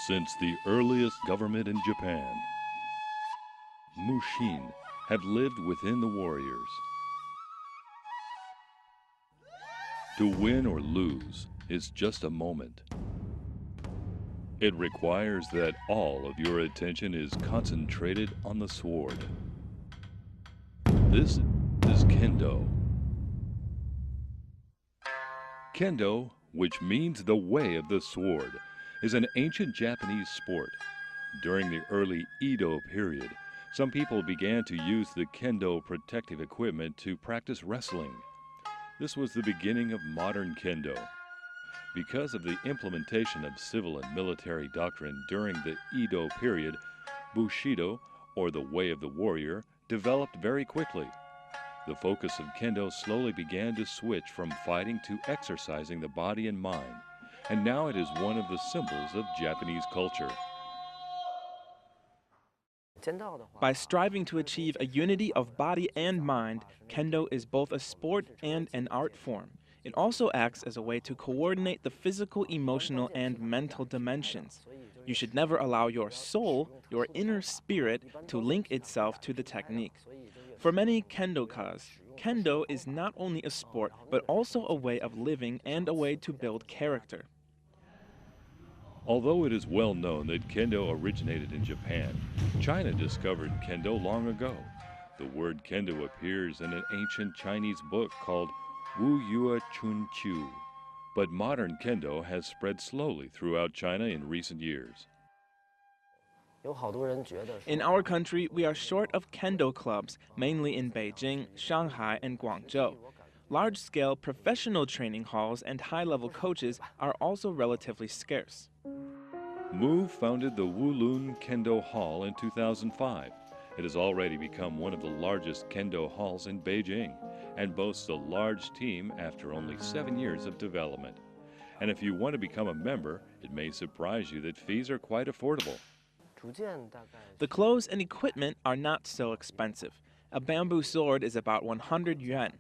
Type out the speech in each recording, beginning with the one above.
Since the earliest government in Japan, Mushin have lived within the warriors. To win or lose is just a moment. It requires that all of your attention is concentrated on the sword. This is Kendo. Kendo, which means the way of the sword, is an ancient Japanese sport. During the early Edo period, some people began to use the Kendo protective equipment to practice wrestling. This was the beginning of modern Kendo. Because of the implementation of civil and military doctrine during the Edo period, Bushido, or the way of the warrior, developed very quickly. The focus of Kendo slowly began to switch from fighting to exercising the body and mind, and now it is one of the symbols of Japanese culture. By striving to achieve a unity of body and mind, Kendo is both a sport and an art form. It also acts as a way to coordinate the physical, emotional, and mental dimensions. You should never allow your soul, your inner spirit, to link itself to the technique. For many Kendokas, Kendo is not only a sport, but also a way of living and a way to build character. Although it is well known that Kendo originated in Japan, China discovered Kendo long ago. The word Kendo appears in an ancient Chinese book called Wu Yue Chun Chu, but modern Kendo has spread slowly throughout China in recent years. In our country, we are short of Kendo clubs, mainly in Beijing, Shanghai, and Guangzhou. Large-scale professional training halls and high-level coaches are also relatively scarce. Mu founded the Wulun Kendo Hall in 2005. It has already become one of the largest Kendo halls in Beijing and boasts a large team after only 7 years of development. And if you want to become a member, it may surprise you that fees are quite affordable. The clothes and equipment are not so expensive. A bamboo sword is about 100 yuan.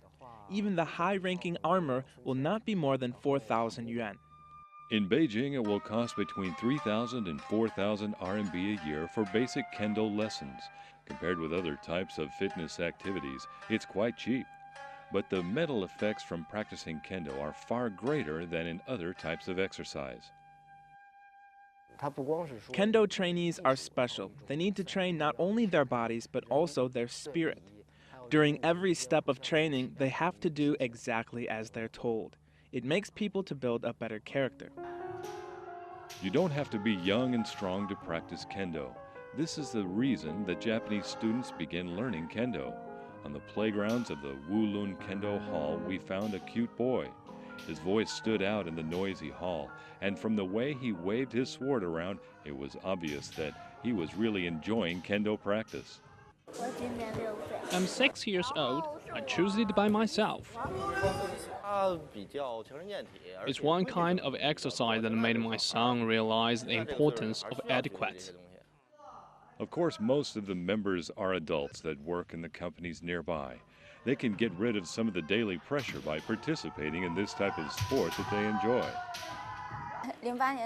Even the high-ranking armor will not be more than 4,000 yuan. In Beijing, it will cost between 3,000 and 4,000 RMB a year for basic Kendo lessons. Compared with other types of fitness activities, it's quite cheap. But the mental effects from practicing Kendo are far greater than in other types of exercise. Kendo trainees are special. They need to train not only their bodies, but also their spirit. During every step of training, they have to do exactly as they're told. It makes people to build a better character. You don't have to be young and strong to practice Kendo. This is the reason that Japanese students begin learning Kendo. On the playgrounds of the Wulun Kendo Hall, we found a cute boy. His voice stood out in the noisy hall, and from the way he waved his sword around, it was obvious that he was really enjoying Kendo practice. I'm 6 years old. I choose it by myself. It's one kind of exercise that made my son realize the importance of etiquette. Of course, most of the members are adults that work in the companies nearby. They can get rid of some of the daily pressure by participating in this type of sport that they enjoy.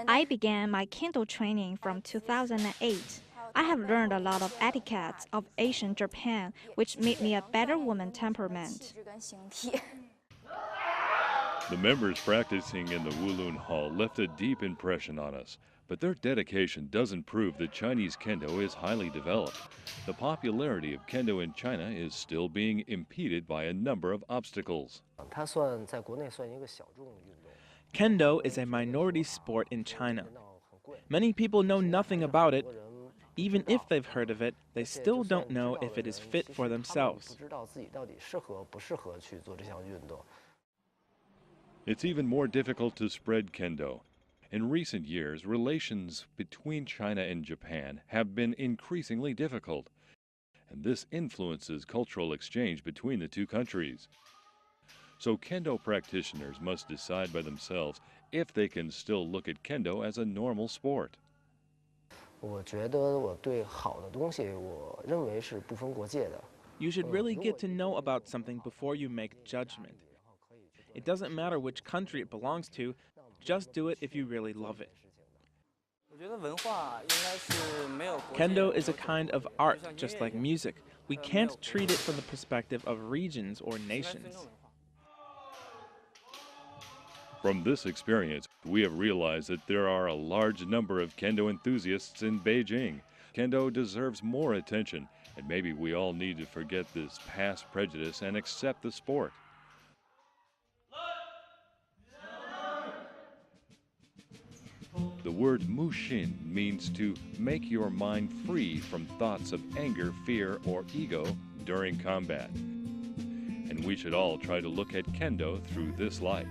I began my Kendo training from 2008. I have learned a lot of etiquette of Asian Japan, which made me a better woman temperament. The members practicing in the Wulun Hall left a deep impression on us, but their dedication doesn't prove that Chinese Kendo is highly developed. The popularity of Kendo in China is still being impeded by a number of obstacles. Kendo is a minority sport in China. Many people know nothing about it. Even if they've heard of it, they still don't know if it is fit for themselves. It's even more difficult to spread Kendo. In recent years, relations between China and Japan have been increasingly difficult, and this influences cultural exchange between the two countries. So Kendo practitioners must decide by themselves if they can still look at Kendo as a normal sport. You should really get to know about something before you make judgment. It doesn't matter which country it belongs to, just do it if you really love it. Kendo is a kind of art, just like music. We can't treat it from the perspective of regions or nations. From this experience, we have realized that there are a large number of Kendo enthusiasts in Beijing. Kendo deserves more attention, and maybe we all need to forget this past prejudice and accept the sport. The word mushin means to make your mind free from thoughts of anger, fear, or ego during combat. And we should all try to look at Kendo through this light.